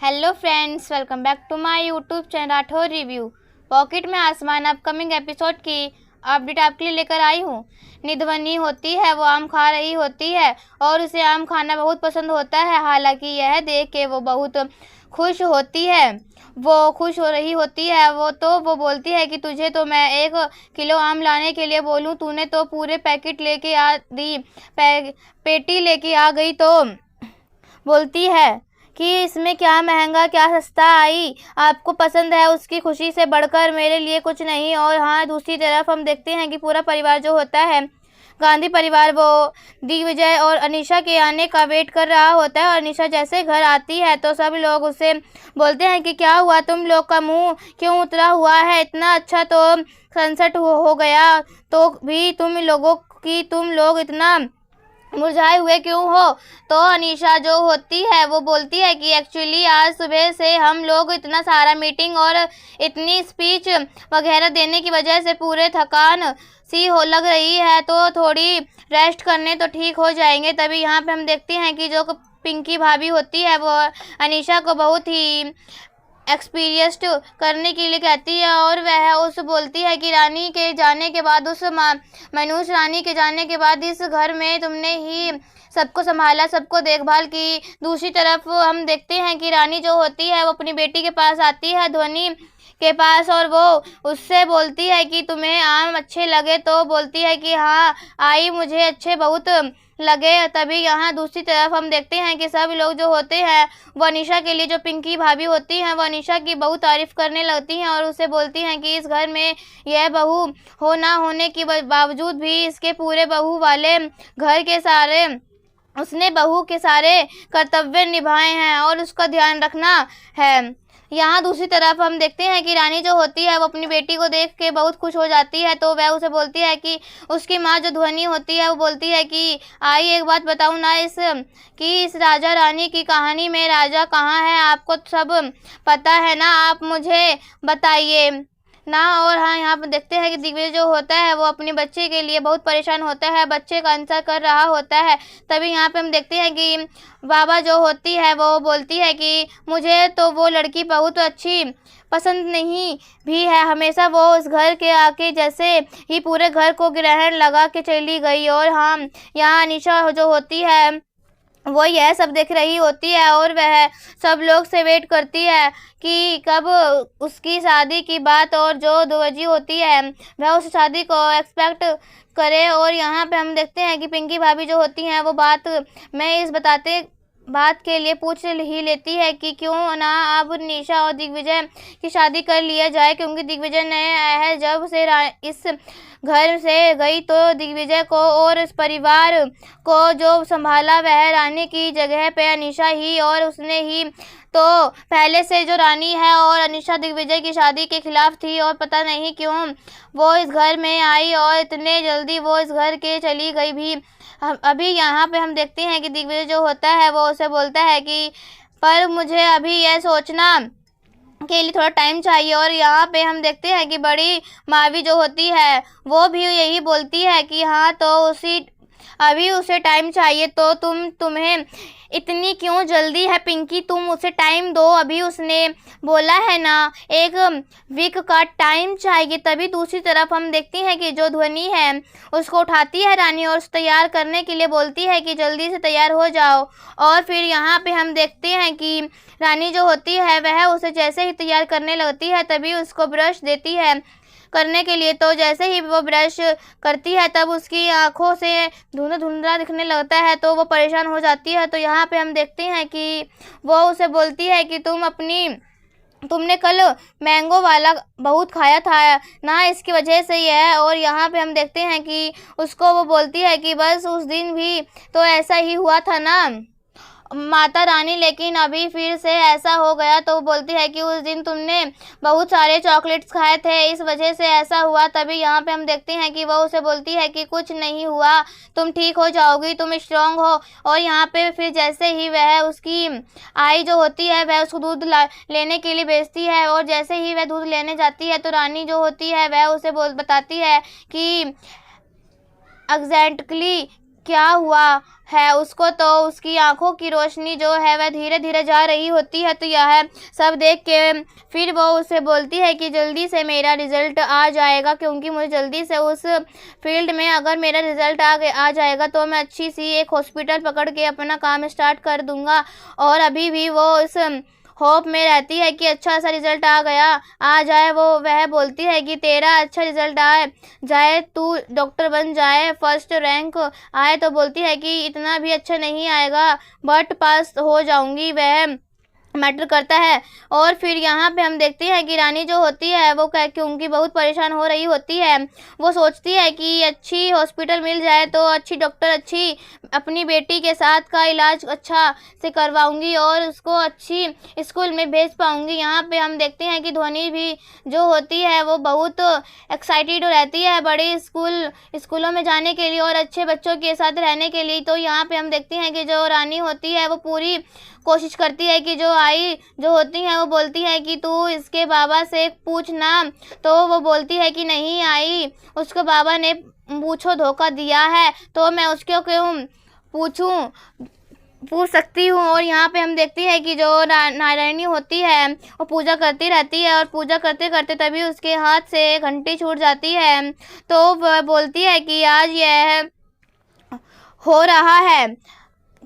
Hello friends, welcome back to my YouTube channel Rathore review. Pocket में आसमान upcoming episode की update आपके लिए लेकर आई हूँ। निध्वनि होती है, वो आम खा रही होती है और उसे आम खाना बहुत पसंद होता है। हालांकि यह देख के वो बहुत खुश होती है। वो खुश हो रही होती है। वो बोलती है कि तुझे तो मैं 1 किलो आम लाने के लिए बोलूँ, तूने तो पूरे पैकेट लेके आ दी, पेटी लेके आ गई। तो बोलती है कि इसमें क्या महंगा क्या सस्ता आई, आपको पसंद है, उसकी खुशी से बढ़कर मेरे लिए कुछ नहीं। और हाँ, दूसरी तरफ हम देखते हैं कि पूरा परिवार जो होता है, गांधी परिवार, वो दिग्विजय और अनीशा के आने का वेट कर रहा होता है। और अनीशा जैसे घर आती है तो सब लोग उसे बोलते हैं कि क्या हुआ, तुम लोग का मुंह क्यों उतरा हुआ है, इतना अच्छा तो सनसेट हो गया तो भी तुम लोग इतना मुरझाए हुए क्यों हो। तो अनीशा जो होती है वो बोलती है कि एक्चुअली आज सुबह से हम लोग इतना सारा मीटिंग और इतनी स्पीच वगैरह देने की वजह से पूरे थकान सी हो लग रही है, तो थोड़ी रेस्ट करने तो ठीक हो जाएंगे। तभी यहाँ पे हम देखते हैं कि जो पिंकी भाभी होती है वो अनीशा को बहुत ही एक्सपीरियंस्ड करने के लिए कहती है। और वह उस बोलती है कि रानी के जाने के बाद, उस मनूष रानी के जाने के बाद इस घर में तुमने ही सबको संभाला, सबको देखभाल की। दूसरी तरफ हम देखते हैं कि रानी जो होती है वो अपनी बेटी के पास आती है, ध्वनि के पास, और वो उससे बोलती है कि तुम्हें आम अच्छे लगे। तो बोलती है कि हाँ आई, मुझे अच्छे बहुत लगे। तभी यहाँ दूसरी तरफ हम देखते हैं कि सब लोग जो होते हैं वो अनीशा के लिए, जो पिंकी भाभी होती हैं, वो अनीशा की बहुत तारीफ करने लगती हैं और उसे बोलती हैं कि इस घर में यह बहू हो ना होने के बावजूद भी इसके पूरे बहू वाले घर के सारे, उसने बहू के सारे कर्तव्य निभाए हैं और उसका ध्यान रखना है। यहाँ दूसरी तरफ हम देखते हैं कि रानी जो होती है वो अपनी बेटी को देख के बहुत खुश हो जाती है। तो वह उसे बोलती है कि उसकी माँ जो ध्वनि होती है वो बोलती है कि आई एक बात बताऊँ ना, इस राजा रानी की कहानी में राजा कहाँ है, आपको सब पता है ना, आप मुझे बताइए ना। और हाँ, यहाँ पर देखते हैं कि दिग्विजय जो होता है वो अपने बच्चे के लिए बहुत परेशान होता है, बच्चे का इंतजार कर रहा होता है। तभी यहाँ पे हम देखते हैं कि बाबा जो होती है वो बोलती है कि मुझे तो वो लड़की बहुत अच्छी पसंद नहीं भी है, हमेशा वो उस घर के आके जैसे ही पूरे घर को ग्रहण लगा के चली गई। और हाँ, यहाँ अनीशा जो होती है वो यह सब देख रही होती है और वह सब लोग से वेट करती है कि कब उसकी शादी की बात, और जो दुवजी होती है वह उस शादी को एक्सपेक्ट करे। और यहाँ पे हम देखते हैं कि पिंकी भाभी जो होती हैं वो बात के लिए पूछ ही लेती है कि क्यों ना अब निशा और दिग्विजय की शादी कर लिया जाए, क्योंकि दिग्विजय ने है जब से इस घर से गई तो दिग्विजय को और इस परिवार को जो संभाला वह रानी की जगह पे अनीशा ही, और उसने ही तो पहले से जो रानी है, और अनीशा दिग्विजय की शादी के खिलाफ थी और पता नहीं क्यों वो इस घर में आई और इतने जल्दी वो इस घर के चली गई भी। अभी यहाँ पे हम देखते हैं कि दिग्विजय जो होता है वो उसे बोलता है कि पर मुझे अभी यह सोचना के लिए थोड़ा टाइम चाहिए। और यहाँ पे हम देखते हैं कि बड़ी मावी जो होती है वो भी यही बोलती है कि हाँ, तो अभी उसे टाइम चाहिए। तो तुम्हें इतनी क्यों जल्दी है पिंकी, तुम उसे टाइम दो, अभी उसने बोला है ना 1 वीक का टाइम चाहिए। तभी दूसरी तरफ हम देखते हैं कि जो ध्वनि है उसको उठाती है रानी और उसे तैयार करने के लिए बोलती है कि जल्दी से तैयार हो जाओ। और फिर यहाँ पे हम देखते हैं कि रानी जो होती है वह उसे जैसे ही तैयार करने लगती है तभी उसको ब्रश देती है करने के लिए। तो जैसे ही वो ब्रश करती है तब उसकी आंखों से धुंधला धुंधला दिखने लगता है, तो वो परेशान हो जाती है। तो यहाँ पे हम देखते हैं कि वो उसे बोलती है कि तुमने कल मैंगो वाला बहुत खाया था ना, इसकी वजह से ही है। और यहाँ पे हम देखते हैं कि उसको वो बोलती है कि बस उस दिन भी तो ऐसा ही हुआ था ना माता रानी, लेकिन अभी फिर से ऐसा हो गया। तो बोलती है कि उस दिन तुमने बहुत सारे चॉकलेट्स खाए थे, इस वजह से ऐसा हुआ। तभी यहाँ पे हम देखते हैं कि वो उसे बोलती है कि कुछ नहीं हुआ, तुम ठीक हो जाओगी, तुम स्ट्रांग हो। और यहाँ पे फिर जैसे ही वह उसकी आई जो होती है वह उसको दूध लेने के लिए भेजती है, और जैसे ही वह दूध लेने जाती है तो रानी जो होती है वह उसे बताती है कि एग्जैक्टली क्या हुआ है उसको, तो उसकी आंखों की रोशनी जो है वह धीरे धीरे जा रही होती है। तो यह सब देख के फिर वो उसे बोलती है कि जल्दी से मेरा रिज़ल्ट आ जाएगा, क्योंकि मुझे जल्दी से उस फील्ड में अगर मेरा रिज़ल्ट आ जाएगा तो मैं अच्छी सी एक हॉस्पिटल पकड़ के अपना काम स्टार्ट कर दूँगा। और अभी भी वो इस होप में रहती है कि अच्छा सा रिज़ल्ट आ जाए। वह बोलती है कि तेरा अच्छा रिज़ल्ट आ जाए, तू डॉक्टर बन जाए, फर्स्ट रैंक आए। तो बोलती है कि इतना भी अच्छा नहीं आएगा, बट पास हो जाऊंगी, वह मैटर करता है। और फिर यहाँ पे हम देखते हैं कि रानी जो होती है वो क्योंकि बहुत परेशान हो रही होती है, वो सोचती है कि अच्छी हॉस्पिटल मिल जाए तो अच्छी डॉक्टर, अच्छी अपनी बेटी के साथ का इलाज अच्छा से करवाऊंगी और उसको अच्छी स्कूल में भेज पाऊंगी। यहाँ पे हम देखते हैं कि ध्वनि भी जो होती है वो बहुत एक्साइटेड रहती है बड़े स्कूलों में जाने के लिए और अच्छे बच्चों के साथ रहने के लिए। तो यहाँ पे हम देखते हैं कि जो रानी होती है वो पूरी कोशिश करती है कि जो होती है वो बोलती है कि तू इसके बाबा से पूछना। तो वो बोलती है कि नहीं आई, उसको बाबा ने पूछो धोखा दिया है, तो मैं उसको क्यों पूछ सकती हूँ। और यहाँ पे हम देखती है कि जो नारायणी होती है वो पूजा करती रहती है और पूजा करते करते तभी उसके हाथ से घंटी छूट जाती है। तो वह बोलती है कि आज यह हो रहा है,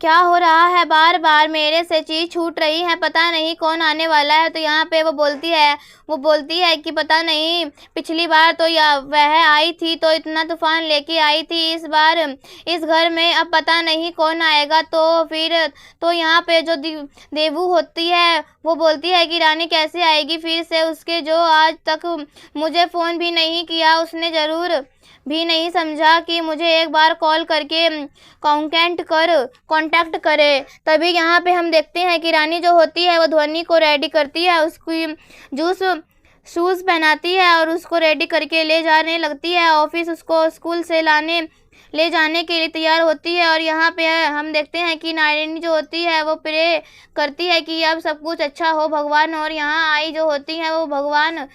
क्या हो रहा है, बार बार मेरे से चीज़ छूट रही है, पता नहीं कौन आने वाला है। तो यहाँ पे वो बोलती है कि पता नहीं, पिछली बार तो वह आई थी तो इतना तूफान लेके आई थी, इस बार इस घर में अब पता नहीं कौन आएगा। तो फिर तो यहाँ पे जो देवू होती है वो बोलती है कि रानी कैसे आएगी फिर से, उसके जो आज तक मुझे फ़ोन भी नहीं किया, उसने ज़रूर भी नहीं समझा कि मुझे एक बार कॉल करके कांटेक्ट करे। तभी यहाँ पे हम देखते हैं कि रानी जो होती है वो ध्वनि को रेडी करती है, उसकी शूज़ पहनाती है और उसको रेडी करके ले जाने लगती है ऑफिस, उसको स्कूल से ले जाने के लिए तैयार होती है। और यहाँ पे हम देखते हैं कि नारायणी जो होती है वो प्रे करती है कि अब सब कुछ अच्छा हो भगवान, और यहाँ आई जो होती है वो भगवान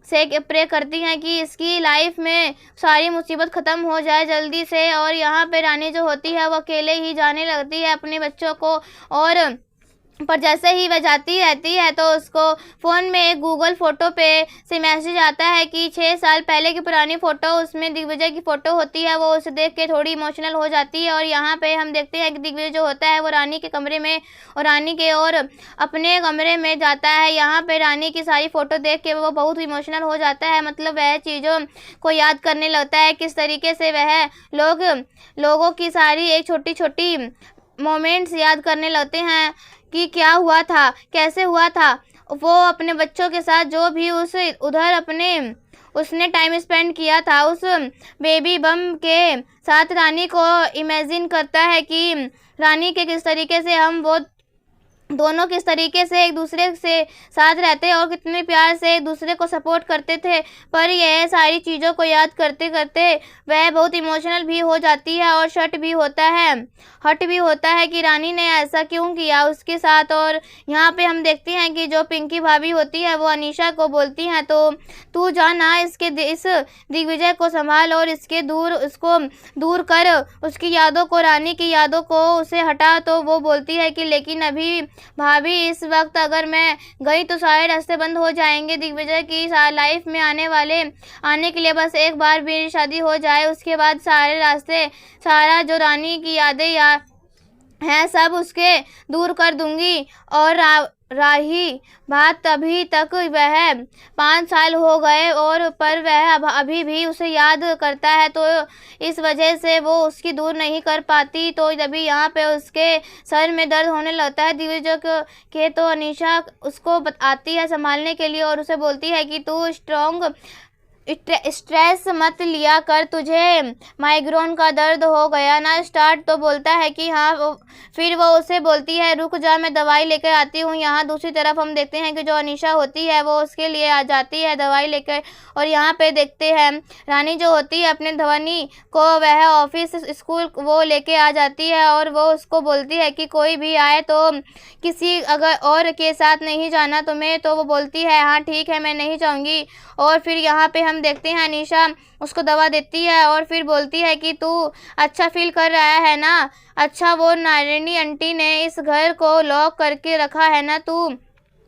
से प्रे करती हैं कि इसकी लाइफ में सारी मुसीबत ख़त्म हो जाए जल्दी से। और यहाँ पे रानी जो होती है वो अकेले ही जाने लगती है अपने बच्चों को, और पर जैसे ही वह जाती रहती है तो उसको फ़ोन में एक गूगल फ़ोटो पे से मैसेज आता है कि 6 साल पहले की पुरानी फ़ोटो, उसमें दिग्विजय की फ़ोटो होती है। वो उसे देख के थोड़ी इमोशनल हो जाती है। और यहाँ पे हम देखते हैं कि दिग्विजय जो होता है वो रानी के कमरे में और रानी के और अपने कमरे में जाता है। यहाँ पे रानी की सारी फ़ोटो देख के वो बहुत इमोशनल हो जाता है, मतलब वह चीज़ों को याद करने लगता है किस तरीके से वह लोगों की सारी एक छोटी छोटी मोमेंट्स याद करने लगते हैं कि क्या हुआ था, कैसे हुआ था। वो अपने बच्चों के साथ जो भी उसने टाइम स्पेंड किया था उस बेबी बम के साथ, रानी को इमेजिन करता है कि रानी के किस तरीके से हम वो दोनों किस तरीके से एक दूसरे से साथ रहते और कितने प्यार से एक दूसरे को सपोर्ट करते थे। पर यह सारी चीज़ों को याद करते करते वह बहुत इमोशनल भी हो जाती है और हट भी होता है कि रानी ने ऐसा क्यों किया उसके साथ। और यहाँ पे हम देखते हैं कि जो पिंकी भाभी होती है वो अनीशा को बोलती हैं, तो तू जाना इस दिग्विजय को संभाल और उसको दूर कर, उसकी यादों को, रानी की यादों को उसे हटा। तो वो बोलती है कि लेकिन अभी भाभी इस वक्त अगर मैं गई तो सारे रास्ते बंद हो जाएंगे दिग्विजय की लाइफ में आने के लिए, बस एक बार मेरी शादी हो जाए, उसके बाद सारा जो रानी की यादें हैं सब उसके दूर कर दूंगी। और रही बात अभी तक वह 5 साल हो गए और पर वह अभी भी उसे याद करता है, तो इस वजह से वो उसकी दूर नहीं कर पाती। तो तभी यहाँ पे उसके सर में दर्द होने लगता है दिग्विजय के। तो अनीशा उसको आती है संभालने के लिए और उसे बोलती है कि तू स्ट्रेस मत लिया कर, तुझे माइग्रेन का दर्द हो गया ना स्टार्ट। तो बोलता है कि हाँ। फिर वो उसे बोलती है रुक जा, मैं दवाई लेकर आती हूँ। यहाँ दूसरी तरफ हम देखते हैं कि जो अनीशा होती है वो उसके लिए आ जाती है दवाई लेकर। और यहाँ पे देखते हैं रानी जो होती है अपने ध्वनि को वह ऑफिस स्कूल वो लेके आ जाती है और वो उसको बोलती है कि कोई भी आए तो किसी अगर और के साथ नहीं जाना तुम्हें। तो वो बोलती है हाँ ठीक है, मैं नहीं जाऊँगी। और फिर यहाँ पे हम हम देखते हैं अनीशा उसको दवा देती है और फिर बोलती है कि तू अच्छा फील कर रहा है ना। अच्छा, वो नारायणी आंटी ने इस घर को लॉक करके रखा है ना, तू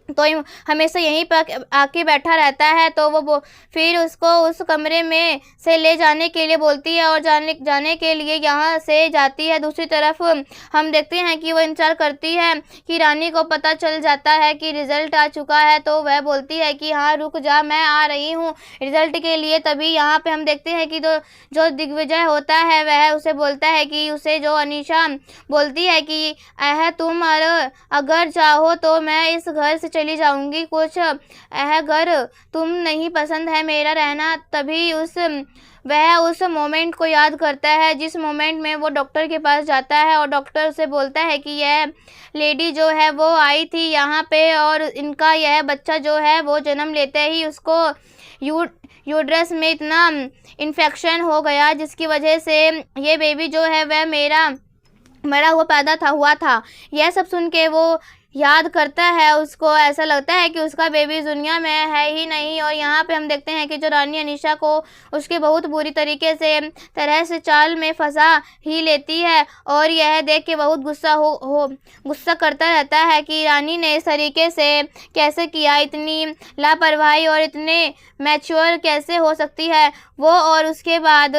तो हमेशा यहीं पर आके बैठा रहता है। तो वो फिर उसको उस कमरे में से ले जाने के लिए बोलती है और जाने के लिए यहाँ से जाती है। दूसरी तरफ हम देखते हैं कि वो इंतजार करती है कि रानी को पता चल जाता है कि रिज़ल्ट आ चुका है। तो वह बोलती है कि हाँ रुक जा, मैं आ रही हूँ रिज़ल्ट के लिए। तभी यहाँ पे हम देखते हैं कि जो दिग्विजय होता है वह उसे बोलता है कि उसे जो अनीशा बोलती है कि तुम अगर चाहो तो मैं इस घर से चली जाऊंगी, कुछ घर तुम नहीं पसंद है मेरा रहना। तभी वह उस मोमेंट को याद करता है जिस मोमेंट में वो डॉक्टर के पास जाता है और डॉक्टर उसे बोलता है कि यह लेडी जो है वो आई थी यहाँ पे और इनका यह बच्चा जो है वो जन्म लेते ही उसको यूट्रस में इतना इन्फेक्शन हो गया जिसकी वजह से ये बेबी जो है वह मरा हुआ पैदा हुआ था। यह सब सुन के वो याद करता है, उसको ऐसा लगता है कि उसका बेबी दुनिया में है ही नहीं। और यहाँ पे हम देखते हैं कि जो रानी अनीशा को उसके बहुत बुरी तरीके से तरह से चाल में फंसा ही लेती है और यह देख के बहुत गुस्सा करता रहता है कि रानी ने इस तरीके से कैसे किया, इतनी लापरवाही और इतने मैच्योर कैसे हो सकती है वो। और उसके बाद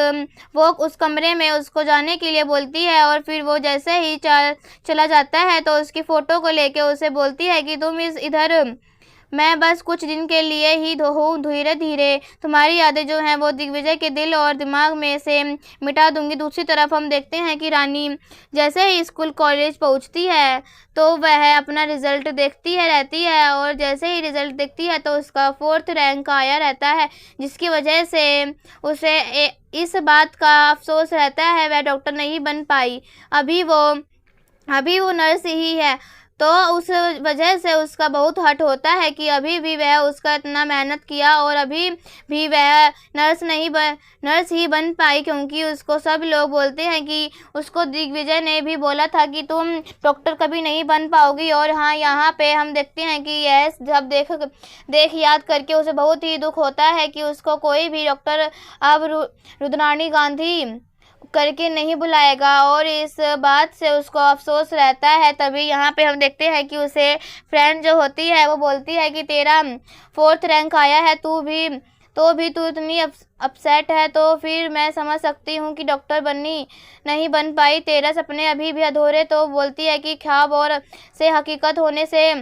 वो उस कमरे में उसको जाने के लिए बोलती है और फिर वो जैसे ही चला जाता है तो उसकी फ़ोटो को लेके उसे बोलती है कि तुम इधर मैं बस कुछ दिन के लिए ही हूँ, धीरे धीरे तुम्हारी यादें जो हैं वो दिग्विजय के दिल और दिमाग में से मिटा दूंगी। दूसरी तरफ हम देखते हैं कि रानी जैसे ही स्कूल कॉलेज पहुँचती है तो वह अपना रिज़ल्ट देखती रहती है और जैसे ही रिज़ल्ट देखती है तो उसका 4th रैंक आया रहता है जिसकी वजह से उसे इस बात का अफसोस रहता है वह डॉक्टर नहीं बन पाई, अभी वो नर्स ही है। तो उस वजह से उसका बहुत हर्ट होता है कि अभी भी वह उसका इतना मेहनत किया और अभी भी वह नर्स ही बन पाई, क्योंकि उसको सब लोग बोलते हैं कि उसको दिग्विजय ने भी बोला था कि तुम डॉक्टर कभी नहीं बन पाओगी। और हाँ, यहाँ पे हम देखते हैं कि यह जब देख याद करके उसे बहुत ही दुख होता है कि उसको कोई भी डॉक्टर अब रुद्राणी गांधी करके नहीं बुलाएगा और इस बात से उसको अफसोस रहता है। तभी यहाँ पे हम देखते हैं कि उसे फ्रेंड जो होती है वो बोलती है कि तेरा 4th रैंक आया है, तू इतनी अपसेट है तो फिर मैं समझ सकती हूँ कि डॉक्टर नहीं बन पाई, तेरा सपने अभी भी अधूरे। तो बोलती है कि ख्वाब और से हकीकत होने से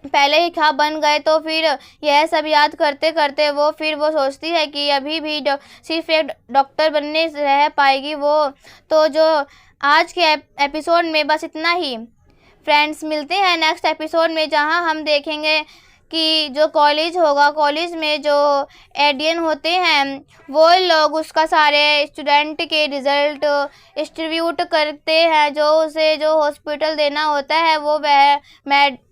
पहले ही ख्वाब बन गए। तो फिर यह सब याद करते करते वो सोचती है कि अभी भी सिर्फ एक डॉक्टर बनने रह पाएगी वो। तो जो आज के एपिसोड में बस इतना ही फ्रेंड्स, मिलते हैं नेक्स्ट एपिसोड में जहां हम देखेंगे कि जो कॉलेज में जो एडियन होते हैं वो लोग उसका सारे स्टूडेंट के रिज़ल्ट डिस्ट्रीब्यूट करते हैं, जो उसे जो हॉस्पिटल देना होता है वो वह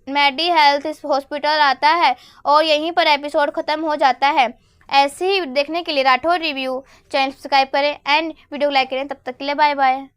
मेडी हेल्थ हॉस्पिटल आता है और यहीं पर एपिसोड ख़त्म हो जाता है। ऐसे ही देखने के लिए राठौर रिव्यू चैनल सब्सक्राइब करें एंड वीडियो लाइक करें। तब तक के लिए बाय बाय।